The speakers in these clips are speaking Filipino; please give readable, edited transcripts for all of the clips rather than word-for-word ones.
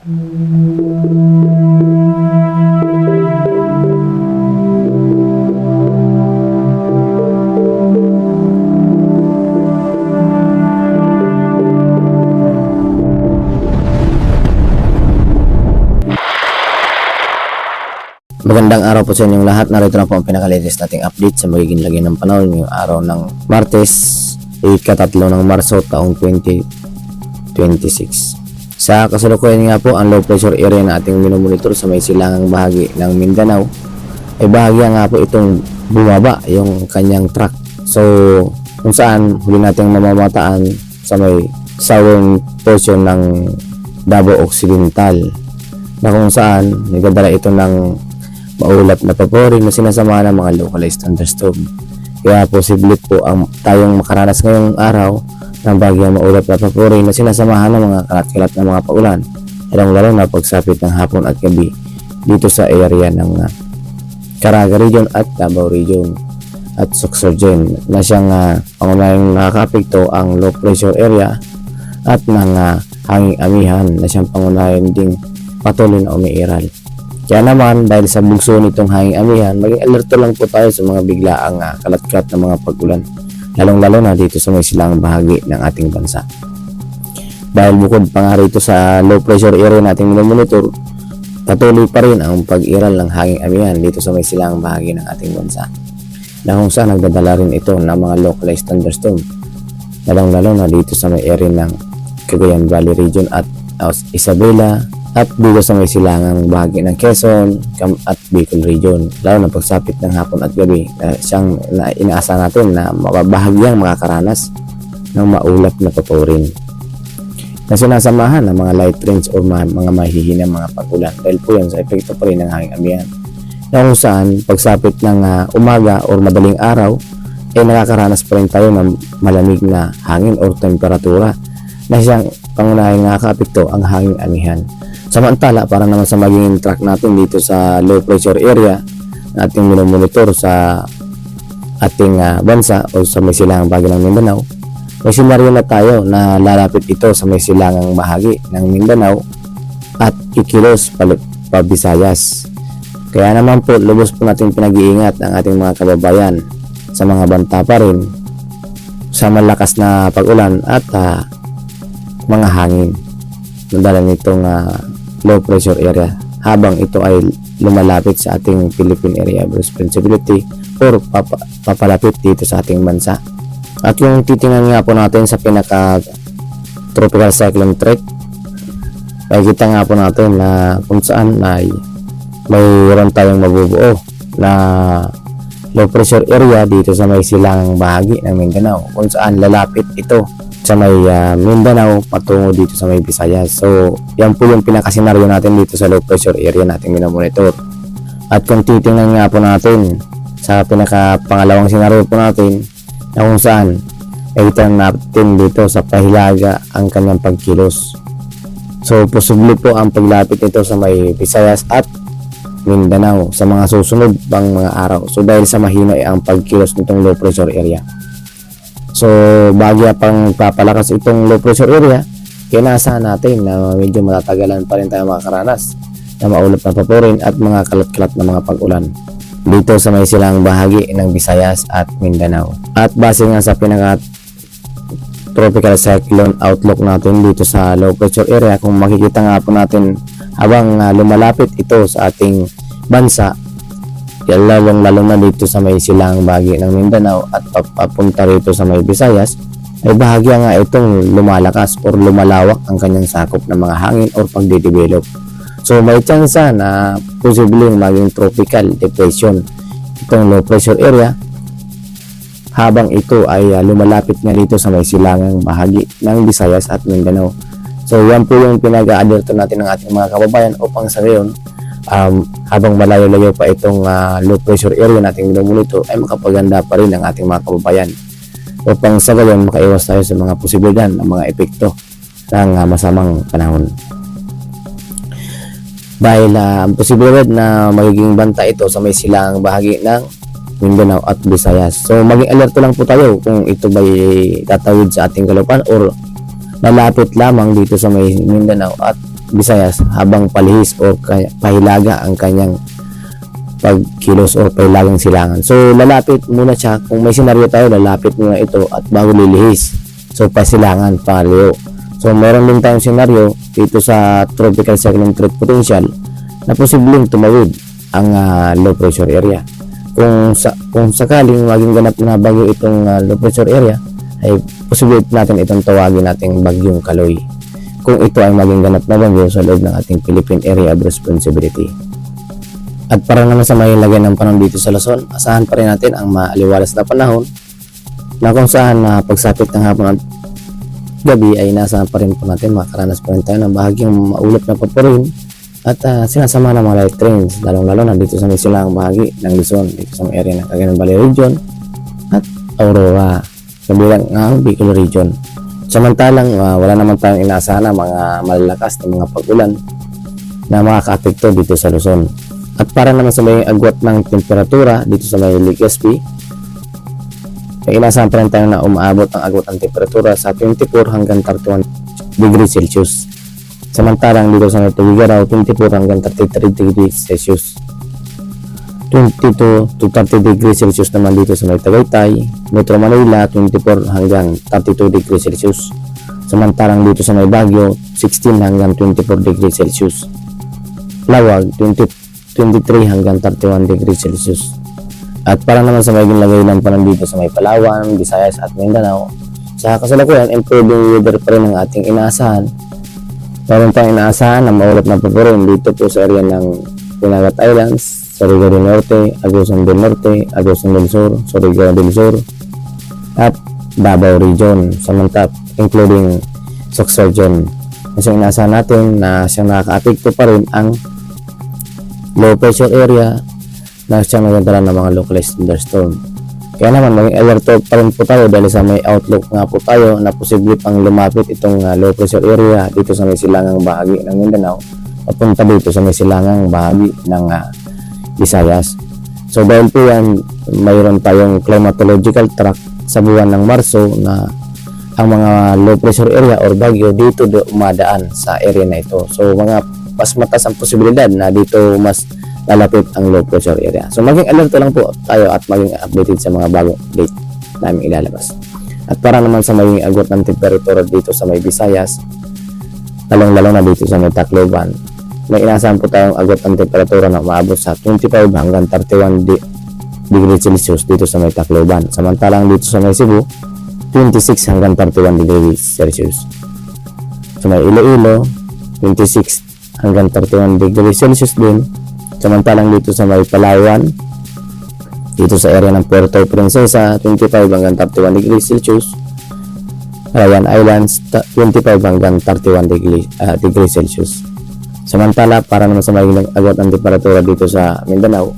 Magandang araw po sa inyong lahat. Narito na po ang pinaka-latest nating update sa magiging lagay ng panahon ngayong araw ng Martes, ika-3 ng Marso taong 2026. Sa kasalukuyan nga po, ang low pressure area na ating minomonitor sa may silangang bahagi ng Mindanao ay bahagya nga po itong bumaba yung kanyang track. So kung saan huli nating namamataan sa may southern portion ng Davao Occidental, na kung saan nagdadala ito ng maulap na paporin na sinasamahan ng mga localized thunderstorm. Kaya posible po tayong makaranas ngayong araw ng bagyang maulap na paporin na sinasamahan ng mga kalat-kalat na mga paulan, lalong-lalo na pagsapit ng hapon at gabi dito sa area ng Caraga region at Davao region at Sorsogon, na siyang pangunahing nakakaapekto ang low pressure area at ng hanging amihan na siyang pangunahing ding patuloy na umiiral. Kaya naman, dahil sa bugso nitong hanging amihan, maging alerto lang po tayo sa mga biglaang kalat-kalat na mga pag-ulan, lalong-lalo na dito sa may silangang bahagi ng ating bansa. Dahil bukod pa nga rito sa low pressure area nating minomonitor, patuloy pa rin ang pag-iral ng hanging amihan dito sa may silangang bahagi ng ating bansa, na kung saan nagdadala rin ito ng mga localized thunderstorm, lalong-lalo na dito sa may area ng Cagayan Valley region at Isabela, at dito sa may silangang bahagi ng Quezon at Bicol region, lalo na pagsapit ng hapon at gabi, siyang inaasa natin na mababahagyang makakaranas ng maulap na paporin na sinasamahan ng mga light rains o mga mahihinang mga pag-ulan, dahil po yan sa epekto pa rin ng hanging amihan, na kung saan pagsapit ng umaga o madaling araw ay nakakaranas pa rin tayo ng malamig na hangin o temperatura na siyang pangunahing nakakaapekto ang hanging amihan. Samantala, para naman sa magiging track natin dito sa low pressure area na ating minomonitor sa ating bansa o sa may silangang bahagi ng Mindanao, may senaryo na tayo na lalapit ito sa may silangang bahagi ng Mindanao at ikilos pa Visayas. Kaya naman po, lubos po natin pinag-iingat ang ating mga kababayan sa mga banta pa rin sa malakas na pag-ulan at mga hangin na dala nitong low pressure area habang ito ay lumalapit sa ating Philippine Area of Responsibility or papalapit dito sa ating bansa. At yung titingnan nga po natin sa pinaka tropical cyclone threat, makikita nga po natin na kung saan ay mayroon tayong mabubuo na low pressure area dito sa may silangang bahagi ng Mindanao, kung saan lalapit ito sa may Mindanao patungo dito sa may Visayas. So yan po yung pinakasenaryo natin dito sa low pressure area natin minomonitor. At kung titingnan nga po natin sa pinaka pangalawang senaryo po natin, na kung saan itan natin dito sa Pahilaga ang kanyang pagkilos. So posible po ang paglapit nito sa may Visayas at Mindanao sa mga susunod pang mga araw. So dahil sa mahina ang pagkilos nitong low pressure area, so bagya pang papalakas itong low pressure area, kaya naasahan natin na medyo matatagalan pa rin tayo makakaranas na maulap na paporin at mga kalat-kalat na mga pag-ulan dito sa may silang bahagi ng Visayas at Mindanao. At base nga sa pinaka tropical cyclone outlook natin dito sa low pressure area, kung makikita nga po natin habang lumalapit ito sa ating bansa, lalong-lalo na dito sa may silang bahagi ng Mindanao at papunta rito sa may Visayas, ay bahagya nga itong lumalakas or lumalawak ang kanyang sakop ng mga hangin or pagde-develop. So may tsansa na posibleng maging tropical depression itong low pressure area habang ito ay lumalapit na dito sa may silangang bahagi ng Visayas at Mindanao. So yan po yung pinag-a-alerto natin ng ating mga kababayan upang sa ngayon, habang malayo-layo pa itong low pressure area nating minomonitor, ay makapaganda pa rin ang ating mga kababayan upang sa gayon makaiwas tayo sa mga posibilidad ng mga epekto ng masamang panahon. Dahil ang posibilidad na magiging banta ito sa may silangang bahagi ng Mindanao at Visayas. So maging alerto lang po tayo kung ito ba tatawid sa ating kalupaan or lalapit lamang dito sa may Mindanao at Visayas habang palihis o pahilaga ang kanyang pagkilos o pahilagang silangan. So lalapit muna siya, kung may senaryo tayo, lalapit muna ito at bago lilihis. So pasilangan, paliw. So meron din tayong senaryo dito sa tropical cyclone threat potential na posibleng tumawid ang low pressure area. Kung sakaling maging ganap na bagyo itong low pressure area, ay posible natin itong tawagin nating bagyong Kaloy kung ito ay maging ganap na bagyo sa loob ng ating Philippine Area of Responsibility. At para naman sa may lagay ng panahon dito sa Luzon, asahan pa rin natin ang maaliwalas na panahon na kung saan pagsapit ng hapon at gabi ay nasa pa rin po natin, makaranas pa rin tayo ng bahagyang maulap na papurin at sinasama ng mga light trains, lalong-lalo na dito sa may silang bahagi ng Luzon, dito sa may area ng Cagayan Valley Region at Aurora, kabilang ng Bicol Region. Samantalang wala naman tayong inaasahan na mga malalakas na mga pag-ulan na makaka-apekto dito sa Luzon. At para naman sa may agwat ng temperatura dito sa may Legazpi, may inaasahan pa rin tayo na umaabot ang agwat ng temperatura sa 24 hanggang 31 degrees Celsius. Samantalang dito sa may Tugigaraw, 24 hanggang 33 degrees Celsius. 22 to 30 degrees Celsius naman dito sa may Tagaytay, Metro Manila, 24 hanggang 32 degrees Celsius. Samantalang dito sa may Baguio, 16 hanggang 24 degrees Celsius. Lawag, 23 hanggang 31 degrees Celsius. At para naman sa maging lagay ng panahon dito sa may Palawan, Visayas at Mindanao, sa kasalukuyan, improving weather pa rin ang ating inaasahan. Meron tayong inaasahan na maulap na papurin dito po sa area ng Pinagat Islands, Surigao del Norte, Agusan del Norte, Agusan del Sur, Surigao del Sur, at Davao Region, samantap including Sorsogon. Kasi inaasahan natin na siyang nakaka-apekto pa rin ang low pressure area na siyang nagdadala ng mga localized thunderstorm. Kaya naman maging alerto pa rin po tayo dahil sa may outlook nga po tayo na posible pang lumapit itong low pressure area dito sa may silangang bahagi ng Mindanao papunta dito sa may silangang bahagi ng Visayas. So dahil po yan, mayroon tayong climatological track sa buwan ng Marso na ang mga low pressure area or bagyo dito umadaan sa area na ito. So mga mas mataas ang posibilidad na dito mas lalapit ang low pressure area. So maging alerto lang po tayo at maging updated sa mga bagong update namin ilalabas. At para naman sa maging agwat ng temperatura dito sa may Visayas, lalong-lalo na dito sa may Tacloban, may inaasahan po tayong agwat ng temperatura na maabot sa 25 hanggang 31 degrees Celsius dito sa may Tacloban. Samantalang dito sa may Cebu, 26 hanggang 31 degrees Celsius. Sa may Iloilo, 26 hanggang 31 degrees Celsius din. Samantalang dito sa may Palawan, dito sa area ng Puerto Princesa, 25 hanggang 31 degrees Celsius. Ryan Islands, 25 hanggang 31 degrees Celsius. Samantala, para naman sa maging agwat ng temperatura dito sa Mindanao,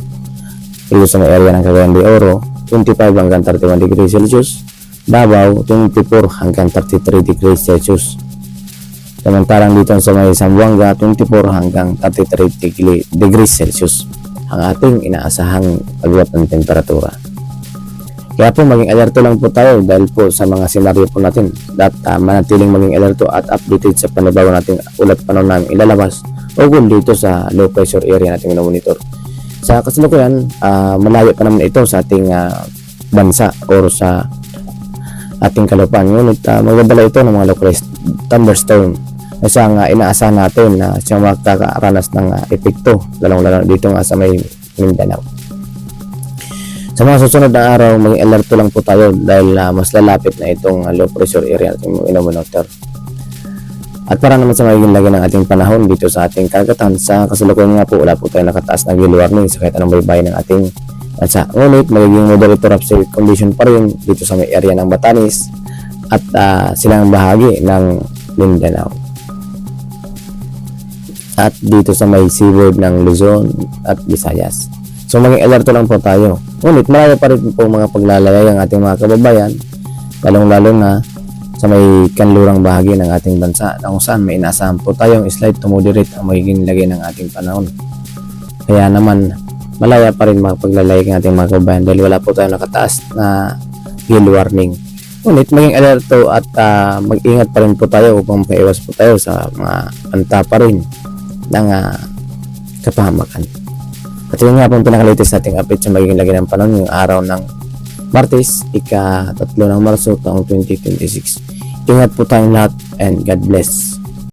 dito sa may area ng Cagayan de Oro, 25 hanggang 31 degrees Celsius. Davao, 24 hanggang 33 degrees Celsius. Samantalang dito sa may Zamboanga, 24 hanggang 33 degrees Celsius ang ating inaasahang agwat ng temperatura. Kaya po maging alerto lang po tayo dahil po sa mga senaryo po natin at manatiling maging alerto at updated sa panibago nating ulat panahon namin ilalabas o kung dito sa low pressure area natin monitor. Sa kasalukuyan, malayo pa naman ito sa ating bansa o sa ating kalupaan. Ngunit magdadala ito ng mga localized thunderstorm na siyang inaasahan natin na siyang makakaranas ng epekto lalong-lalo dito nga sa may Mindanao. Sa mga susunod na araw, maging alerto lang po tayo dahil mas lalapit na itong low pressure area natin monitor. At para naman sa magiging lagay ng ating panahon dito sa ating karagatan, sa kasalukuyan nga po wala po tayo nakataas na gale warning sa kahit anong baybay ng ating bansa. Ngunit magiging moderate to rough condition pa rin dito sa may area ng Batanes at silang bahagi ng Mindanao. At dito sa may seaboard ng Luzon at Visayas. So maging alerto lang po tayo. Ngunit marami pa rin po mga paglalayay ang ating mga kababayan, lalong-lalo na sa may kanlurang bahagi ng ating bansa na kung saan may inaasahan po tayong slight to moderate ang magiging lagay ng ating panahon. Kaya naman malaya pa rin mga paglalayay ng ating mga kababayan dahil wala po tayong nakataas na gale warning. Ngunit maging alerto at mag-ingat pa rin po tayo upang maiwas po tayo sa mga panta pa rin ng kapahamakan. At yun nga po ang pinaka-latest nating update sa magiging lagi ng panahon yung araw ng Martes, ika-3 ng Marso taong 2026. Ingat po tayong lahat and God bless.